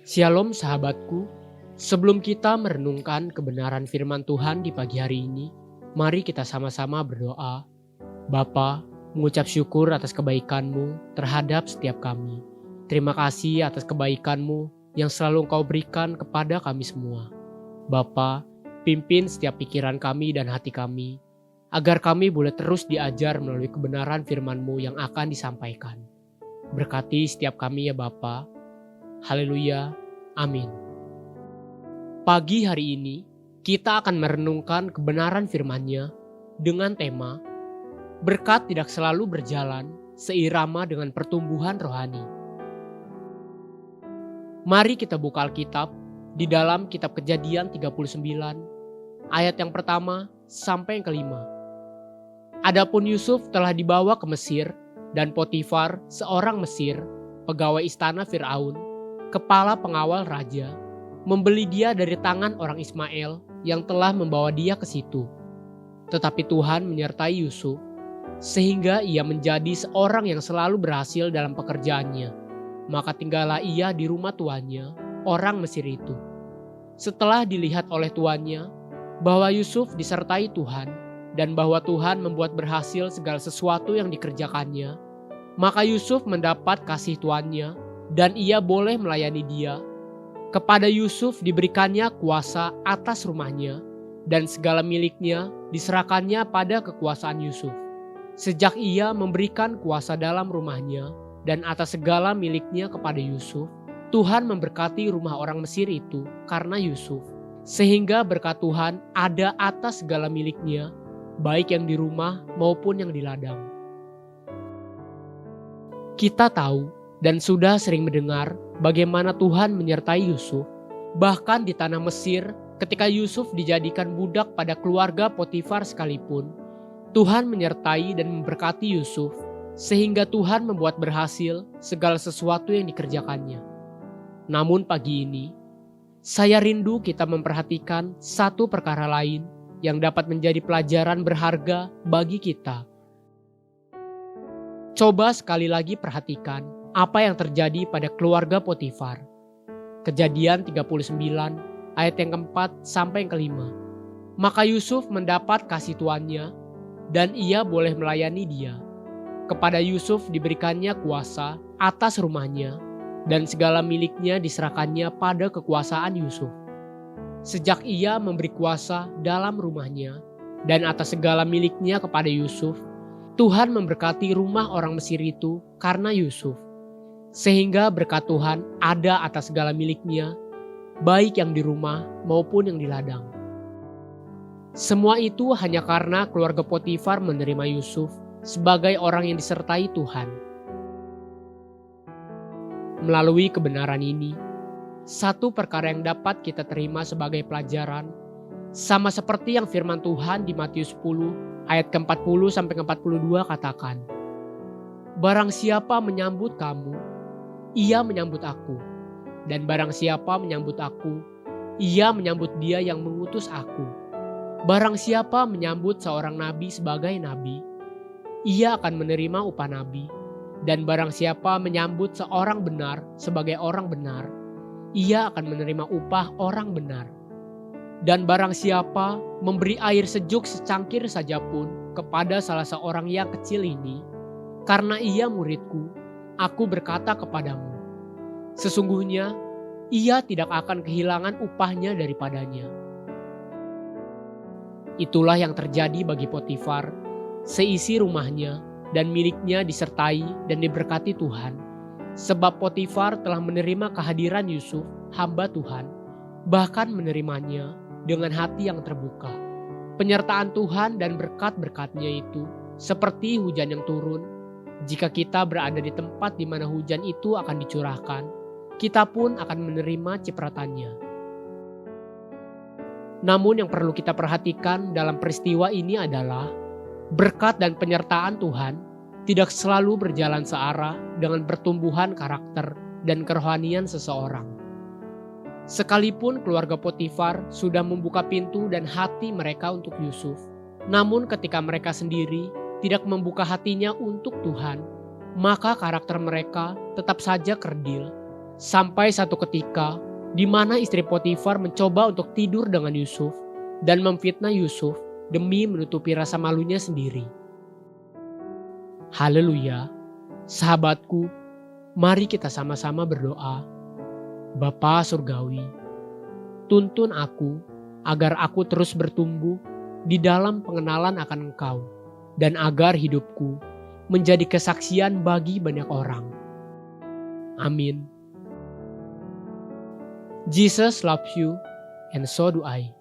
Shalom sahabatku, sebelum kita merenungkan kebenaran firman Tuhan di pagi hari ini, mari kita sama-sama berdoa. Bapa, mengucap syukur atas kebaikan-Mu terhadap setiap kami. Terima kasih atas kebaikan-Mu yang selalu Engkau berikan kepada kami semua. Bapa, pimpin setiap pikiran kami dan hati kami, agar kami boleh terus diajar melalui kebenaran firman-Mu yang akan disampaikan. Berkati setiap kami ya Bapa. Haleluya, amin. Pagi hari ini, kita akan merenungkan kebenaran firman-Nya dengan tema berkat tidak selalu berjalan seirama dengan pertumbuhan rohani. Mari kita buka Alkitab di dalam kitab Kejadian 39, ayat yang pertama sampai yang kelima. Adapun Yusuf telah dibawa ke Mesir, dan Potifar, seorang Mesir, pegawai istana Firaun, kepala pengawal raja, membeli dia dari tangan orang Ismail yang telah membawa dia ke situ. Tetapi Tuhan menyertai Yusuf, sehingga ia menjadi seorang yang selalu berhasil dalam pekerjaannya. Maka tinggallah ia di rumah tuannya, orang Mesir itu. Setelah dilihat oleh tuannya bahwa Yusuf disertai Tuhan dan bahwa Tuhan membuat berhasil segala sesuatu yang dikerjakannya, maka Yusuf mendapat kasih tuannya dan ia boleh melayani dia. Kepada Yusuf diberikannya kuasa atas rumahnya, dan segala miliknya diserahkannya pada kekuasaan Yusuf. Sejak ia memberikan kuasa dalam rumahnya dan atas segala miliknya kepada Yusuf, Tuhan memberkati rumah orang Mesir itu karena Yusuf, sehingga berkat Tuhan ada atas segala miliknya, baik yang di rumah maupun yang di ladang. Kita tahu dan sudah sering mendengar bagaimana Tuhan menyertai Yusuf. Bahkan di tanah Mesir, ketika Yusuf dijadikan budak pada keluarga Potifar sekalipun, Tuhan menyertai dan memberkati Yusuf, sehingga Tuhan membuat berhasil segala sesuatu yang dikerjakannya. Namun pagi ini, saya rindu kita memperhatikan satu perkara lain yang dapat menjadi pelajaran berharga bagi kita. Coba sekali lagi perhatikan apa yang terjadi pada keluarga Potifar. Kejadian 39 ayat yang keempat sampai yang kelima. Maka Yusuf mendapat kasih tuannya dan ia boleh melayani dia. Kepada Yusuf diberikannya kuasa atas rumahnya dan segala miliknya diserahkannya pada kekuasaan Yusuf. Sejak ia memberi kuasa dalam rumahnya dan atas segala miliknya kepada Yusuf, Tuhan memberkati rumah orang Mesir itu karena Yusuf. Sehingga berkat Tuhan ada atas segala miliknya, baik yang di rumah maupun yang di ladang. Semua itu hanya karena keluarga Potifar menerima Yusuf sebagai orang yang disertai Tuhan. Melalui kebenaran ini, satu perkara yang dapat kita terima sebagai pelajaran, sama seperti yang firman Tuhan di Matius 10 ayat ke-40 sampai ke-42 katakan, barang siapa menyambut kamu, ia menyambut aku, dan barang siapa menyambut aku, ia menyambut dia yang mengutus aku. Barang siapa menyambut seorang nabi sebagai nabi, ia akan menerima upah nabi, dan barang siapa menyambut seorang benar sebagai orang benar, ia akan menerima upah orang benar. Dan barang siapa memberi air sejuk secangkir saja pun kepada salah seorang yang kecil ini, karena ia muridku, aku berkata kepadamu, sesungguhnya ia tidak akan kehilangan upahnya daripadanya. Itulah yang terjadi bagi Potifar, seisi rumahnya dan miliknya disertai dan diberkati Tuhan. Sebab Potifar telah menerima kehadiran Yusuf, hamba Tuhan, bahkan menerimanya dengan hati yang terbuka. Penyertaan Tuhan dan berkat-berkatnya itu seperti hujan yang turun. Jika kita berada di tempat di mana hujan itu akan dicurahkan, kita pun akan menerima cipratannya. Namun yang perlu kita perhatikan dalam peristiwa ini adalah berkat dan penyertaan Tuhan tidak selalu berjalan searah dengan pertumbuhan karakter dan kerohanian seseorang. Sekalipun keluarga Potifar sudah membuka pintu dan hati mereka untuk Yusuf, namun ketika mereka sendiri tidak membuka hatinya untuk Tuhan, maka karakter mereka tetap saja kerdil Sampai satu ketika di mana istri Potifar mencoba untuk tidur dengan Yusuf dan memfitnah Yusuf demi menutupi rasa malunya sendiri. Haleluya, sahabatku, mari kita sama-sama berdoa. Bapa Surgawi, tuntun aku agar aku terus bertumbuh di dalam pengenalan akan Engkau dan agar hidupku menjadi kesaksian bagi banyak orang. Amin. Jesus loves you and so do I.